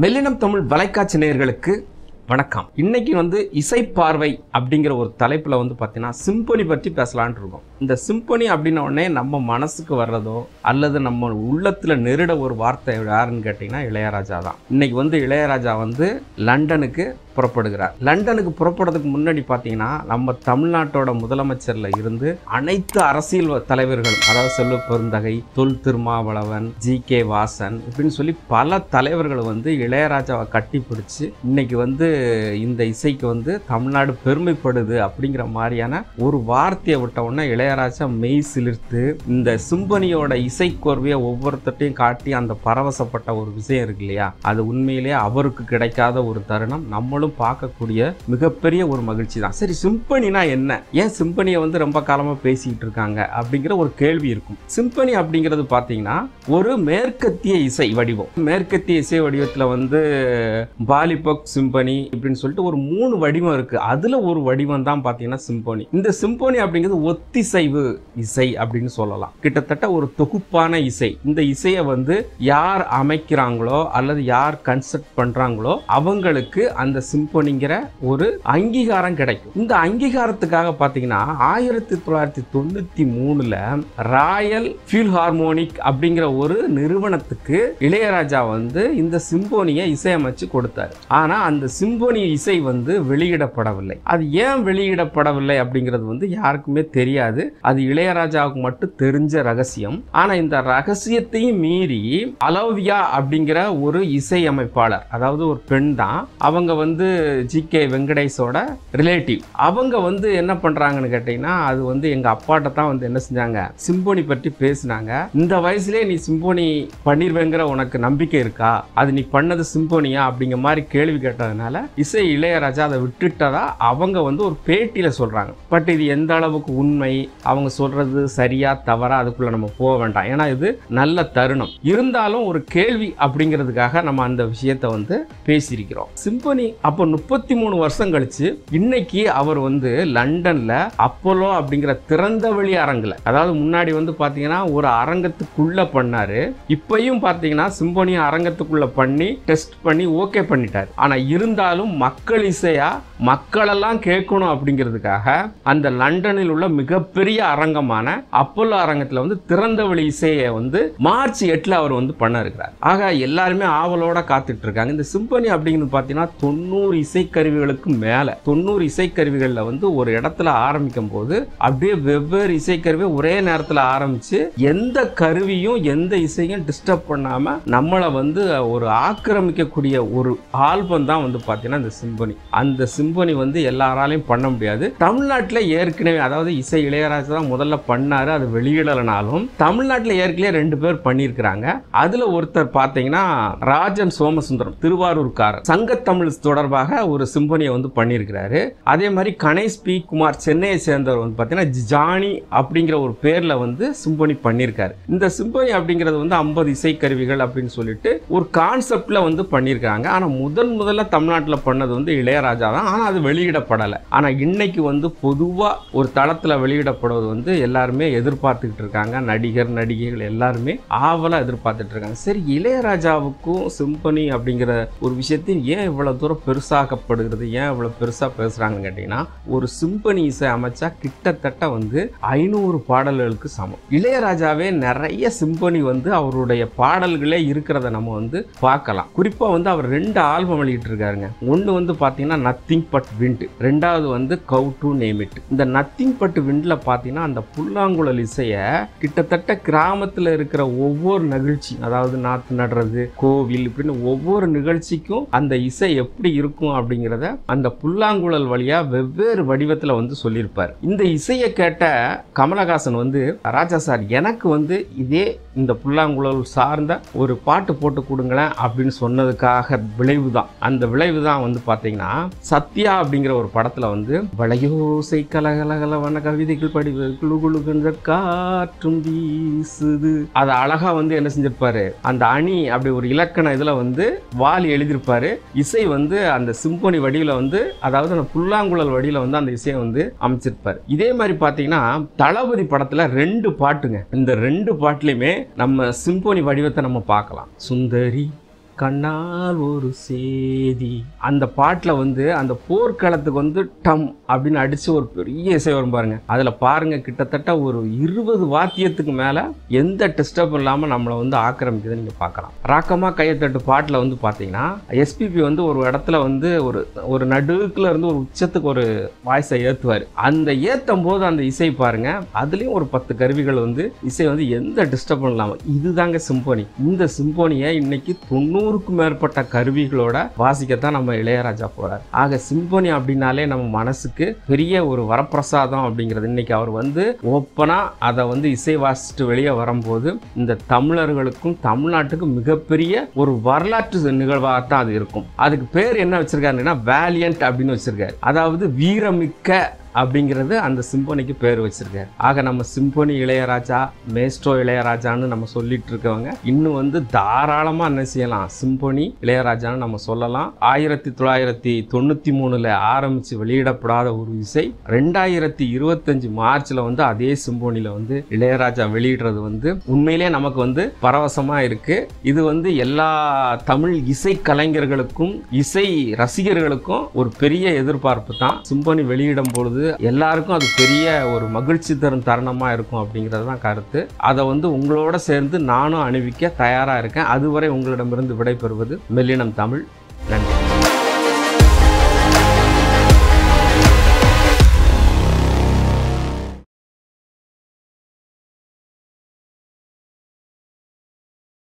மெல்லினம் தமிழ் வலைக்காட்சி நேயர்களுக்கு வணக்கம். இன்னைக்கு இசை பார்வை அப்படிங்கிற ஒரு தலைப்புல பார்த்தீங்கன்னா சிம்பொனி பற்றி பேசலான் இருக்கோம். இந்த சிம்பொனி அப்படின்ன உடனே நம்ம மனசுக்கு வர்றதோ அல்லது நம்ம உள்ளத்துல நெருட ஒரு வார்த்தை யாருன்னு கேட்டீங்கன்னா இளையராஜா தான். இன்னைக்கு இளையராஜா லண்டனுக்கு புறப்படுகிறார். லண்டனுக்கு புறப்படுறதுக்கு முன்னாடி பார்த்தீங்கன்னா நம்ம தமிழ்நாட்டோட முதலமைச்சர்ல இருந்து அனைத்து அரசியல் தலைவர்களும், அதாவது செல்வ பெருந்தகை, தொல் திருமாவளவன், ஜி.கே. வாசன் இப்படின்னு சொல்லி பல தலைவர்கள் இளையராஜாவை கட்டி பிடிச்சி இன்னைக்கு இந்த இசைக்கு தமிழ்நாடு பெருமைப்படுது அப்படிங்கிற மாதிரியான ஒரு வார்த்தையை விட்ட உடனே இளையராஜா மெய் சிலிர்த்து இந்த சிம்பனியோட இசை கோர்வையை ஒவ்வொருத்தையும் காட்டி அந்த பரவசப்பட்ட ஒரு விஷயம் இருக்கு இல்லையா, அது உண்மையிலேயே அவருக்கு கிடைக்காத ஒரு தருணம். நம்மளும் பார்க்கக்கூடிய மிகப்பெரிய ஒரு மகிழ்ச்சி தான். சரி, சிம்பனினா என்ன, ஏன் சிம்பனியை ரொம்ப காலமா பேசிட்டு இருக்காங்க அப்படிங்கிற ஒரு கேள்வி இருக்கும். சிம்பனி அப்படிங்கிறது பாத்தீங்கன்னா ஒரு மேற்கத்திய இசை வடிவம். மேற்கத்திய இசை வடிவத்துல பாலிபக் சிம்பனி இப்படின்னு சொல்லிட்டு ஒரு 3 வடிவம் இருக்கு. அதுல ஒரு வடிவம் தான் பாத்தீங்கன்னா சிம்பனி. இந்த சிம்பனி அப்படிங்கிறது ஒத்திசைவு இசை அப்படின்னு சொல்லலாம். கிட்டத்தட்ட ஒரு தொகுப்பான இசை. இந்த இசையை யார் அமைக்கிறாங்களோ அல்லது யார் கன்செப்ட் பண்றாங்களோ அவங்களுக்கு அந்த சிம்பனிங்கிற ஒரு அங்கீகாரம் கிடைக்கும். இந்த அங்கீகாரத்துக்காக பாத்தீங்கன்னா 1993ல ராயல் ஃபில்ஹார்மோனிக் அப்படிங்கிற ஒரு நிறுவனத்துக்கு இளையராஜா இந்த சிம்பொனியை இசையமைச்சு கொடுத்தாரு. ஆனா அந்த சிம்பொனி இசை வெளியிடப்படவில்லை. அது ஏன் வெளியிடப்படவில்லை அப்படிங்கிறது யாருக்குமே தெரியாது. அது இளையராஜாவுக்கு மட்டும் தெரிஞ்ச ரகசியம். ஆனா இந்த ரகசியத்தையும் மீறி அலோவியா அப்படிங்கிற ஒரு இசை அமைப்பாளர், அதாவது ஒரு பெண் தான், அவங்க ஜி.கே. வெங்கடேஷோட ரிலேட்டிவ். அவங்க என்ன பண்றாங்கன்னு கேட்டீங்கன்னா, அது எங்க அப்பாட்ட தான் என்ன செஞ்சாங்க, சிம்பொனி பற்றி பேசினாங்க. இந்த வயசுலேயே நீ சிம்பொனி பண்ணிருவேங்கிற உனக்கு நம்பிக்கை இருக்கா, அது நீ பண்ணது சிம்பொனியா அப்படிங்கிற மாதிரி கேள்வி கேட்டதுனால இசை இளையராஜா அதை விட்டுட்டதா அவங்க ஒரு பேட்டியில சொல்றாங்க. பட் இது எந்த அளவுக்கு உண்மை, அவங்க சொல்றது சரியா தவறா அதுக்குள்ள நம்ம போக வேண்டாம். ஏன்னா இது நல்ல தருணம். இருந்தாலும் ஒரு கேள்வி அப்படிங்கிறதுக்காக நம்ம அந்த விஷயத்தை பேசியிருக்கிறோம். சிம்பொனி அப்போ 33 வருஷம் கழிச்சு இன்னைக்கு அவர் லண்டன்ல அப்போலோ அப்படிங்கிற திறந்த வெளி அரங்குல, அதாவது முன்னாடி பாத்தீங்கன்னா ஒரு அரங்கத்துக்குள்ள பண்ணாரு. இப்பயும் பாத்தீங்கன்னா சிம்பொனி அரங்கத்துக்குள்ள பண்ணி டெஸ்ட் பண்ணி ஓகே பண்ணிட்டாரு. ஆனா இருந்தாலும் மக்கள் இசையா மக்களெல்லாம் கேட்கணும் அப்படிங்கிறதுக்காக அந்த லண்டனில் உள்ள மிகப்பெரிய அரங்கமான அப்போலோ அரங்கத்துல திறந்த வெளி இசையை மார்ச் 8ல அவர் பண்ண இருக்கிறார். ஆக எல்லாருமே ஆவலோட காத்துட்டு இருக்காங்க. இந்த சிம்பொனி அப்படிங்கிறது பாத்தீங்கன்னா 90 இசைக்கருவிகளுக்கு மேல, 90 இசைக்கருவிகள்ல ஒரு இடத்துல ஆரம்பிக்கும் போது அப்படியே வெவ்வேறு இசைக்கருவி ஒரே நேரத்துல ஆரம்பிச்சு எந்த கருவியும் எந்த இசையும் டிஸ்டர்ப் பண்ணாம நம்மள ஒரு ஆக்கிரமிக்கக்கூடிய ஒரு ஆல்பம் தான் பாத்தீங்கன்னா இந்த சிம்பொனி. அந்த சிம்பொனி எல்லாராலையும் பண்ண முடியாது. தமிழ்நாட்டில் ஏற்கனவே, அதாவது இசை இளையராஜா தான் முதல்ல பண்ணாரு, அது வெளியிடலனாலும் தமிழ்நாட்டில் ஏற்கனவே 2 பேர் பண்ணியிருக்கிறாங்க. அதுல ஒருத்தர் பாத்தீங்கன்னா ராஜன் சோமசுந்தரம், திருவாரூர்காரர், சங்கத்தமிழ் தொடர்பாக ஒரு சிம்பொனியை பண்ணியிருக்கிறாரு. அதே மாதிரி கணேஷ் பி. குமார், சென்னையை சேர்ந்தவர் பாத்தீங்கன்னா ஜானி அப்படிங்கிற ஒரு பேர்ல சிம்பொனி பண்ணியிருக்காரு. இந்த சிம்பொனி அப்படிங்கிறது 50 இசைக்கருவிகள் அப்படின்னு சொல்லிட்டு ஒரு கான்செப்ட்ல பண்ணியிருக்காங்க. ஆனா முதல்ல தமிழ்நாட்டில் பண்ணது இளையராஜா தான். ஆனா அது வெளியிடப்படலை. ஆனா இன்னைக்கு பொதுவா ஒரு தளத்துல வெளியிடப்படுவது எல்லாருமே எதிர்பார்த்துக்கிட்டு இருக்காங்க. நடிகர் நடிகைகள் எல்லாருமே ஆவலா எதிர்பார்த்துட்டு இருக்காங்க. சரி, இளையராஜாவுக்கும் சிம்பொனி அப்படிங்கிற ஒரு விஷயத்தையும் ஏன் இவ்வளவு தூரம் பெருசாக்கப்படுகிறது, ஏன் இவ்வளவு பெருசா பேசுறாங்கன்னு கேட்டீங்கன்னா, ஒரு சிம்பொனி இசை அமைச்சா கிட்டத்தட்ட 500 பாடல்களுக்கு சமம். இளையராஜாவே நிறைய சிம்பொனி அவருடைய பாடல்களே இருக்கிறத நம்ம பார்க்கலாம். குறிப்பா அவர் 2 ஆல்பம் வெளியிட்டு இருக்காருங்க. ஒன்னு பாத்தீங்கன்னா நத்திங் பட் விண்ட், ரெண்டாவது கவ் டு நேம் இட். இந்த நத்திங் பட் விண்ட்ல பாத்தீங்கன்னா அந்த புல்லாங்குழல் இசைய கிட்டத்தட்ட கிராமத்துல இருக்கிற ஒவ்வொரு நிகழ்ச்சி, அதாவது நாத்து நடுறது, கோவில், இப்படின்னு ஒவ்வொரு நிகழ்ச்சிக்கும் அந்த இசை எப்படி இருக்கும் அப்படிங்கிறத அந்த புல்லாங்குழல் வழியா வெவ்வேறு வடிவத்துல சொல்லியிருப்பார். இந்த இசையை கேட்ட கமலஹாசன் ராஜா சார், எனக்கு இதே இந்த புல்லாங்குழல் சார்ந்த ஒரு பாட்டு போட்டு கொடுங்களேன் அப்படின்னு சொன்னதுக்காக விளைவுதான், அந்த விளைவுதான் பாத்தீங்கன்னா சத்யா அப்படிங்கிற ஒரு படத்துல வளையோசை கலகலகலவன கவிதைகள் படிவுகின்ற காற்றும் வீசுது, அதை அழகா என்ன செஞ்சிருப்பாரு, அந்த அணி அப்படி ஒரு இலக்கண இதுல வாலி எழுதியிருப்பாரு. இசை அந்த சிம்பொனி வடிவில அதாவது அந்த புல்லாங்குழல் வடிவில அந்த இசையை அமைச்சிருப்பாரு. இதே மாதிரி பாத்தீங்கன்னா தளபதி படத்துல 2 பாட்டுங்க. இந்த 2 பாட்டுலயுமே நம்ம சிம்பொனி வடிவத்தை நம்ம பார்க்கலாம். சுந்தரி கண்ணால் ஒரு சேதி. அந்த பாட்டில் வந்து அந்த போர்க்களத்துக்கு வந்து டம் அப்படின்னு அடிச்சு ஒரு பெரிய இசை வரும் பாருங்க. அதுல பாருங்க கிட்டத்தட்ட ஒரு 20 வாத்தியத்துக்கு மேல எந்த டிஸ்டர்ப் இல்லாம நம்மளை வந்து ஆக்கிரமிக்குது நீங்க பார்க்கலாம். ராக்கமா கையத்தட்டு பாட்டுல வந்து பாத்தீங்கன்னா எஸ்பிபி வந்து ஒரு இடத்துல வந்து ஒரு நடுக்குல இருந்து ஒரு உச்சத்துக்கு ஒரு வாய்ஸை ஏத்துவாரு. அந்த ஏத்தும் போது அந்த இசை பாருங்க, அதுலயும் ஒரு 10 கருவிகள் வந்து இசை வந்து எந்த டிஸ்டர்பும் இல்லாம. இதுதாங்க சிம்போனி. இந்த சிம்போனியை இன்னைக்கு 90க்கும் மேற்பட்ட கருவிகளோட வாசிக்கத்தான் நம்ம இளையராஜா போறார். ஆக சிம்போனி அப்படின்னாலே நம்ம மனசுக்கு பெரிய ஒரு வரப்பிரசாதம் அப்படிங்கிறது. இன்னைக்கு அவர் வந்து ஓப்பனா அதை வந்து இசை வாசிச்சுட்டு வெளியே வரும்போது இந்த தமிழர்களுக்கும் தமிழ்நாட்டுக்கும் மிகப்பெரிய ஒரு வரலாற்று நிகழ்வாகத்தான் அது இருக்கும். அதுக்கு பேர் என்ன வச்சிருக்காருன்னா வேலியன்ட் அப்படின்னு வச்சிருக்காரு. அதாவது வீரமிக்க அப்படிங்கிறது அந்த சிம்போனிக்கு பேர் வச்சிருக்காரு. ஆக நம்ம சிம்போனி இளையராஜா, மேஸ்ட்ரோ இளையராஜான்னு நம்ம சொல்லிட்டு இருக்கவங்க இன்னும் வந்து தாராளமா என்ன செய்யலாம், சிம்போனி இளையராஜான்னு நம்ம சொல்லலாம். 1993 ஆரம்பிச்சு வெளியிடப்படாத ஒரு இசை 2025 மார்ச்ல வந்து அதே சிம்போனில வந்து இளையராஜா வெளியிடுறது வந்து உண்மையிலே நமக்கு வந்து பரவசமா இருக்கு. இது வந்து எல்லா தமிழ் இசை கலைஞர்களுக்கும் இசை ரசிகர்களுக்கும் ஒரு பெரிய எதிர்பார்ப்பு தான். சிம்போனி வெளியிடும் பொழுது எல்லாருக்கும் அது பெரிய ஒரு மகிழ்ச்சி தரும் தருணமா இருக்கும் அப்படிங்கிறது தான் கருத்து. அதை வந்து உங்களோட சேர்ந்து நானும் அணிவிக்க தயாரா இருக்கேன். அதுவரை உங்களிடமிருந்து விடைபெறுவது மெல்லினம் தமிழ்.